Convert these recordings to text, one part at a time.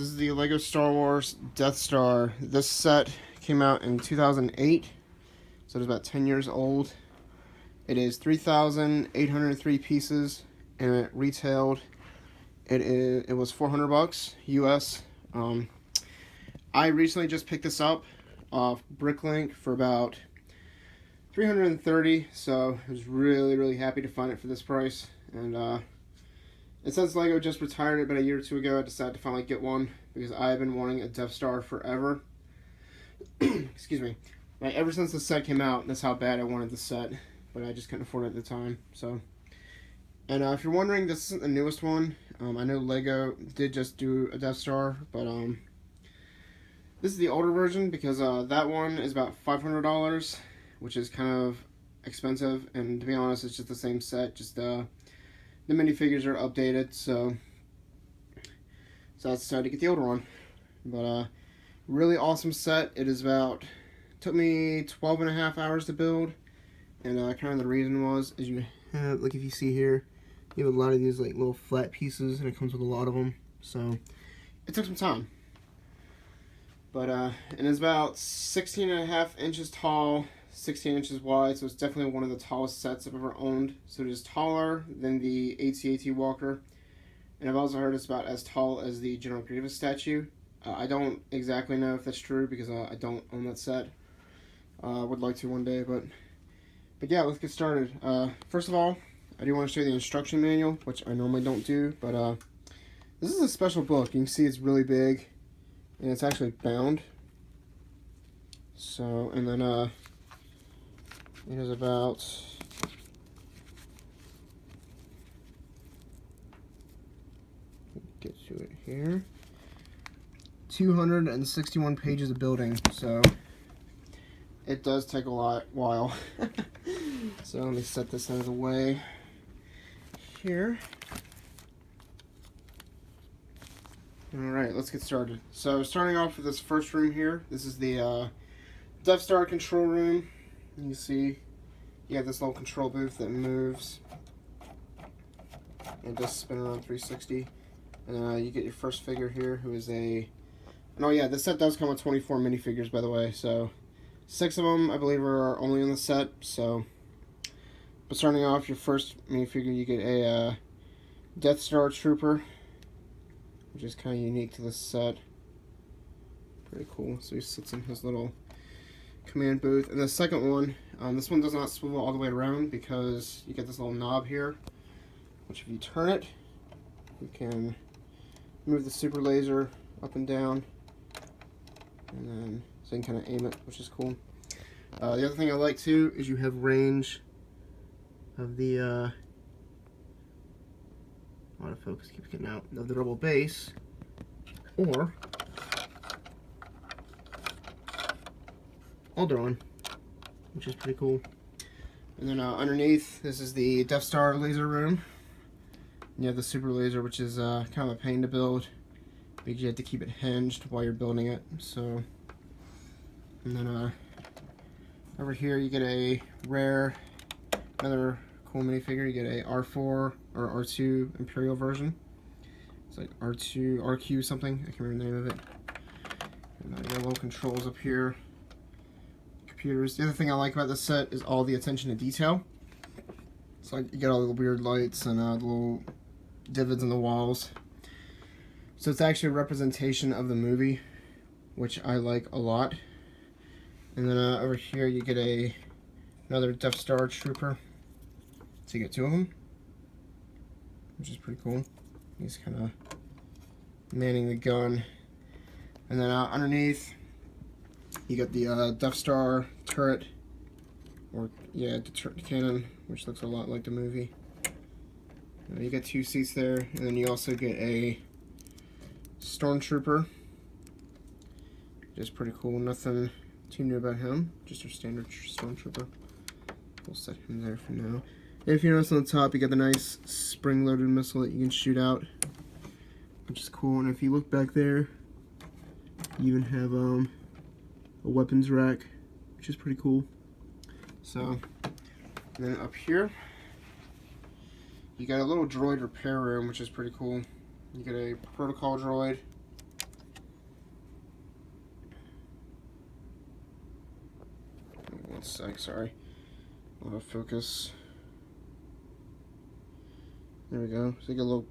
This is the Lego Star Wars Death Star. This set came out in 2008, so it's about 10 years old. It is 3,803 pieces, and it retailed. It was $400 US. I recently just picked this up off Bricklink for about $330, so I was really happy to find it for this price. And since Lego just retired it about a year or two ago, I decided to finally get one because I've been wanting a Death Star forever. Excuse me. Like, ever since the set came out, that's how bad I wanted the set, but I just couldn't afford it at the time. So, and if you're wondering, this isn't the newest one. I know Lego did just do a Death Star, but this is the older version because that one is about $500, which is kind of expensive. And to be honest, it's just the same set, just the minifigures are updated, so I decided to get the older one. But really awesome set. It is took me 12.5 hours to build, and kind of the reason was is you have, like, if you see here, you have a lot of these like little flat pieces, and it comes with a lot of them, so it took some time. But and it's about 16.5 inches tall, 16 inches wide, so it's definitely one of the tallest sets I've ever owned. So it is taller than the AT-AT Walker, and I've also heard it's about as tall as the General Grievous statue. I don't exactly know if that's true because I don't own that set. Would like to one day, but yeah, let's get started. First of all, I do want to show you the instruction manual, which I normally don't do, but this is a special book. You can see it's really big, and it's actually bound. So, and then it is about get to it here. 261 pages of building, so it does take a while. So let me set this out of the way here. Alright, let's get started. So starting off with this first room here, this is the Death Star control room. You see you have this little control booth that moves. It does spin around 360. And you get your first figure here, who is a... And oh yeah, this set does come with 24 minifigures, by the way. So 6 of them, I believe, are only on the set. So, but starting off, your first minifigure, you get a Death Star Trooper, which is kind of unique to this set. Pretty cool. So he sits in his little command booth. And the second one, this one does not swivel all the way around because you get this little knob here, which if you turn it, you can move the super laser up and down, and then so you can kind of aim it, which is cool. The other thing I like too is you have range of the autofocus keeps getting out, of the double base, or Alderaan, which is pretty cool. And then underneath, this is the Death Star laser room. You have the super laser, which is kind of a pain to build because you have to keep it hinged while you're building it. So, and then over here you get a rare, another cool minifigure. You get a R4 or R2 Imperial version. It's like R2, RQ something. I can't remember the name of it. And you got little controls up here. Computers. The other thing I like about this set is all the attention to detail. So you get all the weird lights and little divots in the walls. So it's actually a representation of the movie, which I like a lot. And then over here you get another Death Star Trooper. So you get 2 of them, which is pretty cool. He's kind of manning the gun. And then underneath you got the Death Star turret, or yeah, the cannon, which looks a lot like the movie. You get 2 seats there, and then you also get a Stormtrooper, which is pretty cool. Nothing too new about him, just your standard Stormtrooper. We'll set him there for now. And if you notice on the top, you got the nice spring-loaded missile that you can shoot out, which is cool. And if you look back there, you even have a weapons rack, which is pretty cool. So, and then up here, you got a little droid repair room, which is pretty cool. You get a protocol droid, One sec, sorry. Out of focus. There we go. So you got a little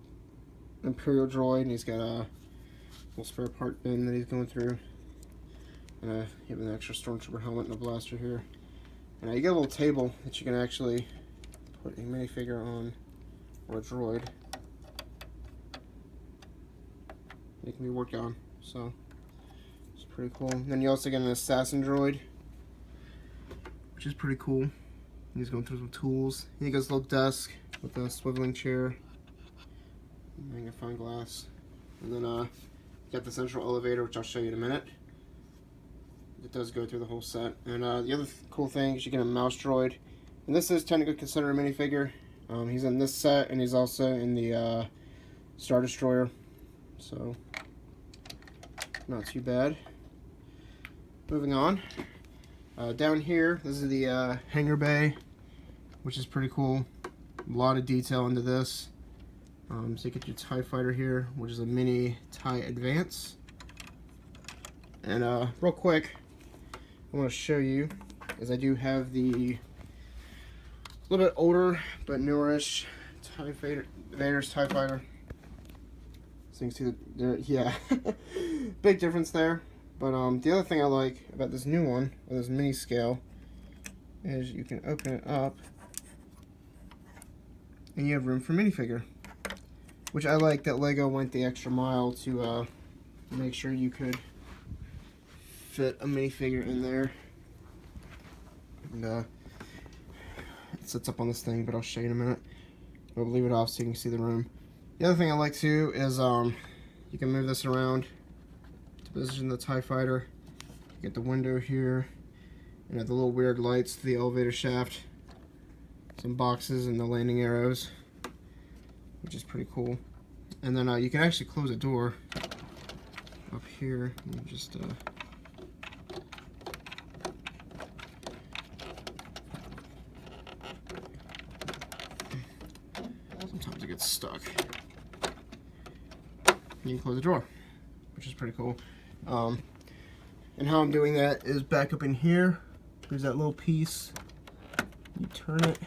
Imperial droid, and he's got a little spare part bin that he's going through. And you have an extra Stormtrooper helmet and a blaster here. And you get a little table that you can actually put a minifigure on, or a droid. It can be worked on, so it's pretty cool. And then you also get an assassin droid, which is pretty cool. He's going through some tools. And he got a little desk with a swiveling chair, magnifying glass, and then you got the central elevator, which I'll show you in a minute. It does go through the whole set. And the other cool thing is you get a mouse droid, and this is technically considered a minifigure. He's in this set, and he's also in the Star Destroyer, so not too bad. Moving on. Down here, this is the Hangar Bay, which is pretty cool. A lot of detail into this. So you get your TIE Fighter here, which is a mini TIE Advance. And real quick, I want to show you is I do have the little bit older but newerish Vader's TIE Fighter. So you can see yeah, big difference there. But the other thing I like about this new one, or this mini scale, is you can open it up and you have room for minifigure. Which I like that Lego went the extra mile to make sure you could fit a minifigure in there. And it sits up on this thing, but I'll show you in a minute. I'll leave it off so you can see the room. The other thing I like too is you can move this around to position the TIE Fighter. You get the window here, and have the little weird lights to the elevator shaft, some boxes, and the landing arrows, which is pretty cool. And then you can actually close a door up here. And just sometimes it gets stuck. You can close the door, which is pretty cool. And how I'm doing that is back up in here. There's that little piece. You turn it,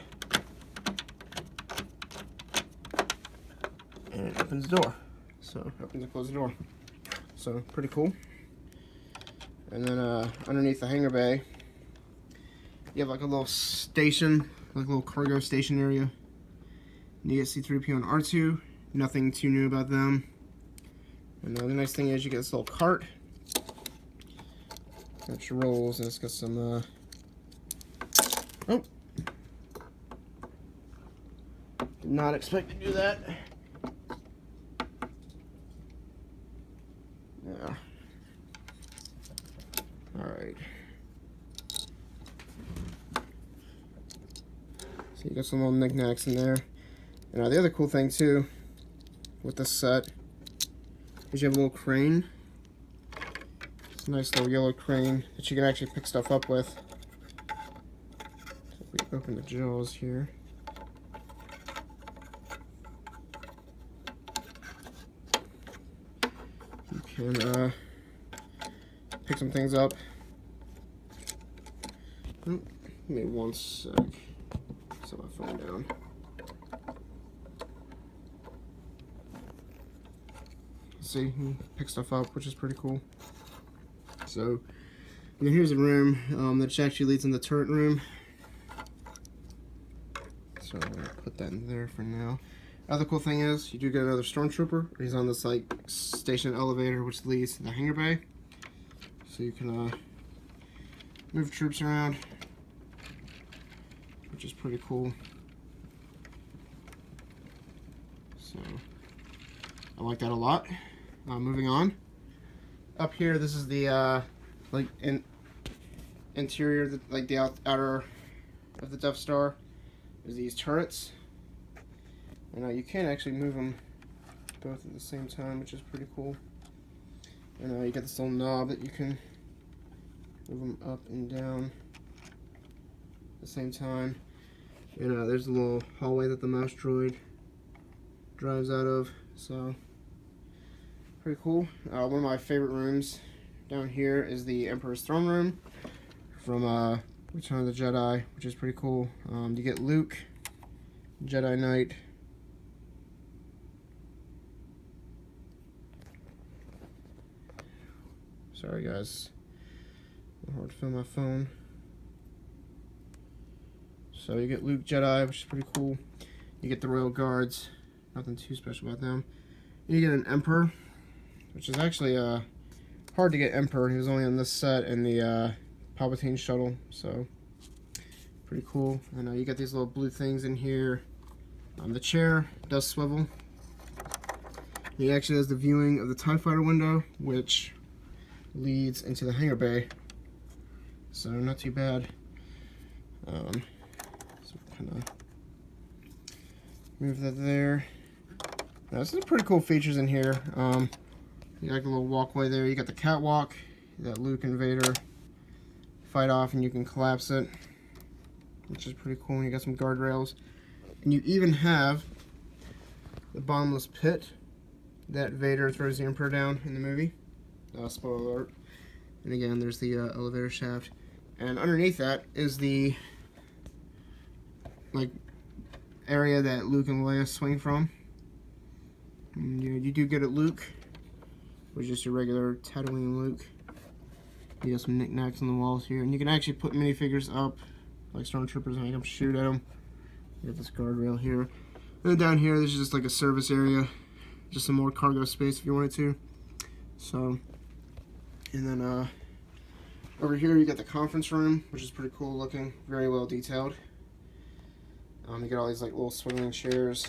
and it opens the door. So it opens and closes the door. So pretty cool. And then underneath the hangar bay, you have like a little station, like a little cargo station area. You get C-3PO and R2. Nothing too new about them. And the nice thing is you get this little cart. Got your rolls, and it's got some oh, did not expect to do that. Yeah. Alright. So you got some little knickknacks in there. And the other cool thing too with this set is you have a little crane. It's a nice little yellow crane that you can actually pick stuff up with. So if we open the jaws here, you can pick some things up. Oh, give me one sec. Set my phone down. See, you can pick stuff up, which is pretty cool. So, and then here's a room that actually leads in the turret room. So I'm gonna put that in there for now. Other cool thing is you do get another stormtrooper. He's on this like station elevator which leads to the hangar bay. So you can move troops around, which is pretty cool. So I like that a lot. Moving on. Up here, this is the like interior, like the outer of the Death Star. There's these turrets, and you can actually move them both at the same time, which is pretty cool. And you got this little knob that you can move them up and down at the same time. And there's a little hallway that the mouse droid drives out of, so pretty cool. One of my favorite rooms down here is the Emperor's Throne Room from Return of the Jedi, which is pretty cool. You get Luke, Jedi Knight. Sorry guys, hard to film my phone. So you get Luke Jedi, which is pretty cool. You get the Royal Guards, nothing too special about them. And you get an Emperor, which is actually hard to get Emperor. He was only on this set in the Palpatine shuttle, so pretty cool. And you get these little blue things in here. The chair does swivel. He actually has the viewing of the TIE Fighter window, which leads into the Hangar Bay, so not too bad. So kind of move that there. Now, this is pretty cool features in here. You got a little walkway there. You got the catwalk that Luke and Vader fight off, and you can collapse it, which is pretty cool. And you got some guardrails, and you even have the bottomless pit that Vader throws the Emperor down in the movie. Spoiler alert. And again, there's the elevator shaft, and underneath that is the area that Luke and Leia swing from. And, you do get it Luke, which is just your regular Tatooine Luke. You got some knickknacks on the walls here, and you can actually put minifigures up, like stormtroopers, and you can shoot at them. You got this guardrail here, and then down here, this is just like a service area, just some more cargo space if you wanted to. So. And then over here you got the conference room, which is pretty cool looking, very well detailed. You get all these like little swinging chairs.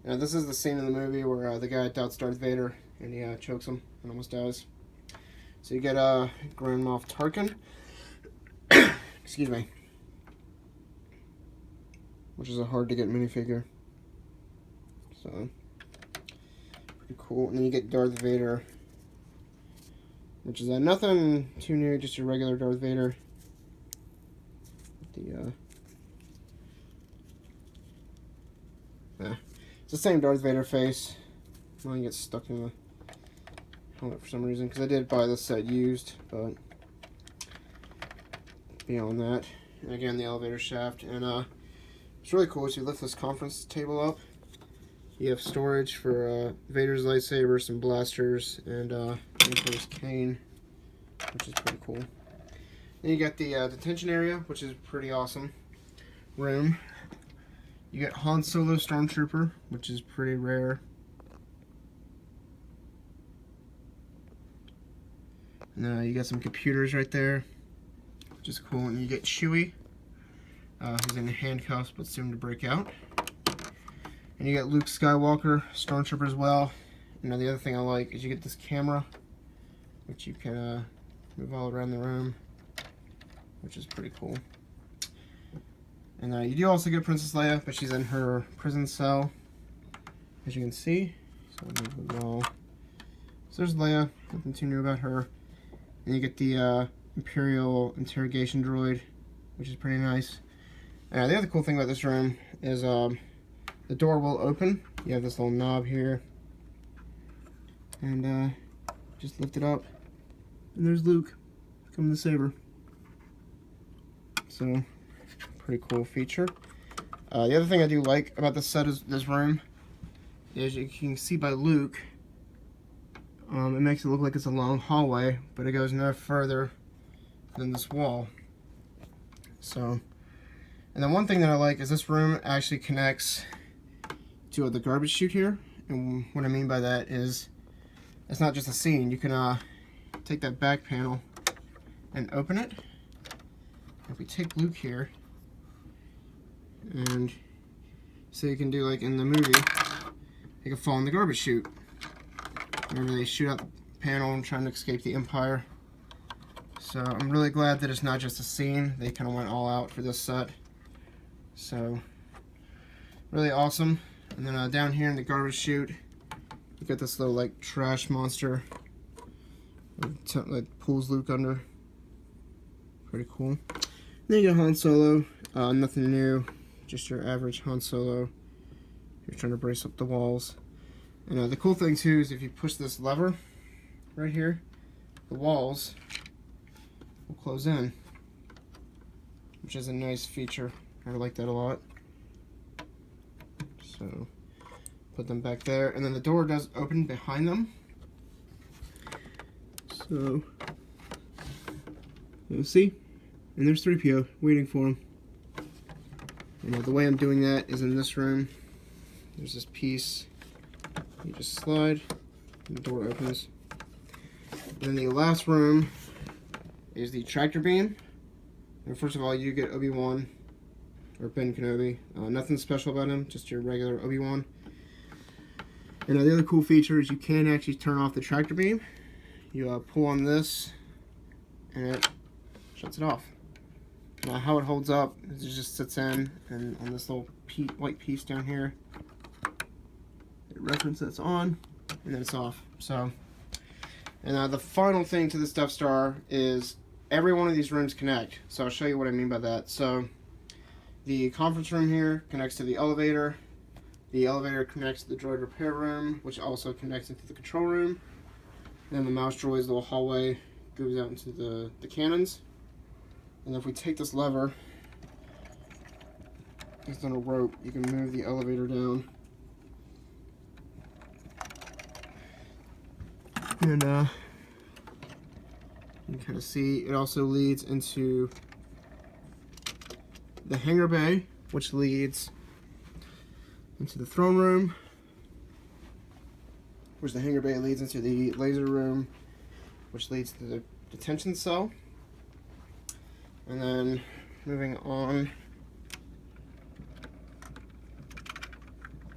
Now this is the scene in the movie where the guy doubts Darth Vader and he chokes him and almost dies. So you get Grand Moff Tarkin, excuse me, which is a hard to get minifigure. So pretty cool. And then you get Darth Vader, which is nothing too new, just your regular Darth Vader. It's the same Darth Vader face. Mine gets stuck in the helmet for some reason, because I did buy this set used, but beyond that. And again, the elevator shaft. And it's really cool. So you lift this conference table up. You have storage for Vader's lightsaber, some blasters, and Emperor's cane, which is pretty cool. Then you got the detention area, which is a pretty awesome room. You get Han Solo Stormtrooper, which is pretty rare. And then you got some computers right there, which is cool. And you get Chewie, who's in handcuffs but soon to break out. And you got Luke Skywalker, Stormtrooper as well. And the other thing I like is you get this camera, which you can move all around the room, which is pretty cool. And you do also get Princess Leia, but she's in her prison cell, as you can see. So I'll move the wall. So there's Leia, nothing too new about her. And you get the Imperial interrogation droid, which is pretty nice. The other cool thing about this room is the door will open. You have this little knob here, and just lift it up, and there's Luke coming to save her. So, pretty cool feature. The other thing I do like about this set is this room is you can see by Luke. It makes it look like it's a long hallway, but it goes no further than this wall. So, and then one thing that I like is this room actually connects to the garbage chute here. And what I mean by that is it's not just a scene. You can take that back panel and open it. If we take Luke here, and so you can do like in the movie, he can fall in the garbage chute. Whenever they shoot out the panel and trying to escape the Empire. So I'm really glad that it's not just a scene. They kind of went all out for this set. So really awesome. And then down here in the garbage chute, you got this little like trash monster that pulls Luke under. Pretty cool. And then you got Han Solo. Nothing new, just your average Han Solo. You're trying to brace up the walls. And the cool thing too is if you push this lever right here, the walls will close in. which is a nice feature. I like that a lot. So put them back there, and then the door does open behind them. So you'll see, and there's 3PO waiting for him. You know, the way I'm doing that is in this room. There's this piece. You just slide, and the door opens. And then the last room is the tractor beam. And first of all, you get Obi-Wan, or Ben Kenobi. Nothing special about him, just your regular Obi-Wan. And the other cool feature is you can actually turn off the tractor beam. You pull on this, and it shuts it off. Now how it holds up is it just sits in, and on this little white piece down here, it references it's on, and then it's off. So, and the final thing to this Death Star is every one of these rooms connect. So I'll show you what I mean by that. So the conference room here connects to the elevator. The elevator connects to the droid repair room, which also connects into the control room. Then the mouse droid's little hallway goes out into the cannons. And if we take this lever, it's on a rope, you can move the elevator down. And you can kind of see it also leads into the Hangar Bay, which leads into the throne room, which the Hangar Bay leads into the laser room, which leads to the detention cell. And then moving on,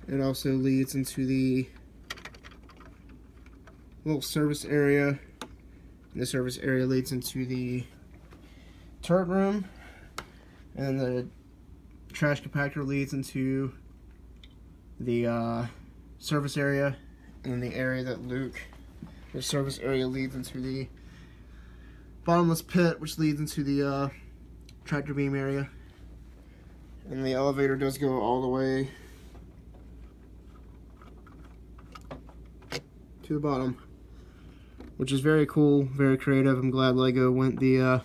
it also leads into the little service area, and the service area leads into the turret room, and the trash compactor leads into the service area, and the area that the service area leads into the bottomless pit, which leads into the tractor beam area. And the elevator does go all the way to the bottom, which is very cool, very creative. I'm glad LEGO went the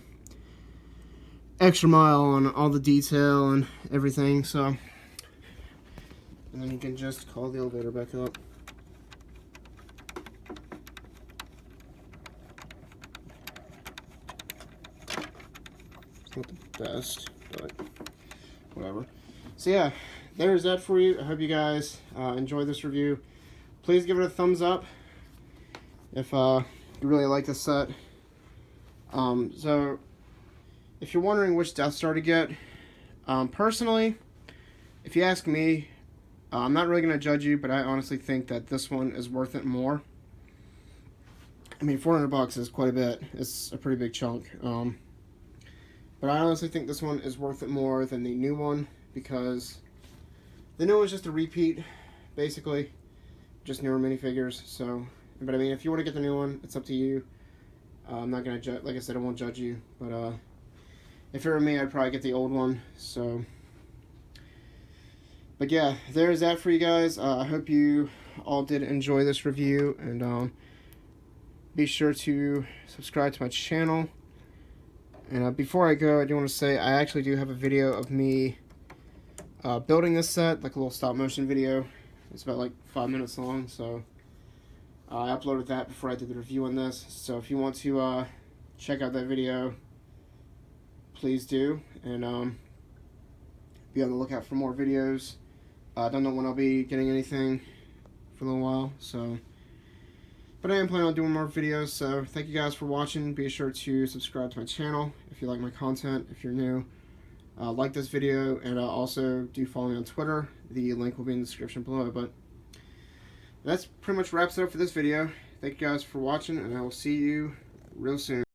extra mile on all the detail and everything. So, and then you can just call the elevator back up. Not the best, but whatever. So yeah, there's that for you. I hope you guys enjoyed this review. Please give it a thumbs up if you really like this set. So if you're wondering which Death Star to get, personally, if you ask me, I'm not really going to judge you, but I honestly think that this one is worth it more. I mean, $400 is quite a bit. It's a pretty big chunk. But I honestly think this one is worth it more than the new one, because the new one's just a repeat, basically, just newer minifigures. So, but I mean, if you want to get the new one, it's up to you. I'm not gonna judge. Like I said, I won't judge you. But if it were me, I'd probably get the old one. So, but yeah, there's that for you guys. I hope you all did enjoy this review, and be sure to subscribe to my channel. And before I go, I do want to say I actually do have a video of me building this set, like a little stop motion video. It's about like 5 minutes long, so I uploaded that before I did the review on this. So if you want to check out that video, please do, and be on the lookout for more videos. I don't know when I'll be getting anything for a little while, so. But I am planning on doing more videos, so thank you guys for watching. Be sure to subscribe to my channel if you like my content. If you're new, like this video, and also do follow me on Twitter. The link will be in the description below. But that's pretty much wraps it up for this video. Thank you guys for watching, and I will see you real soon.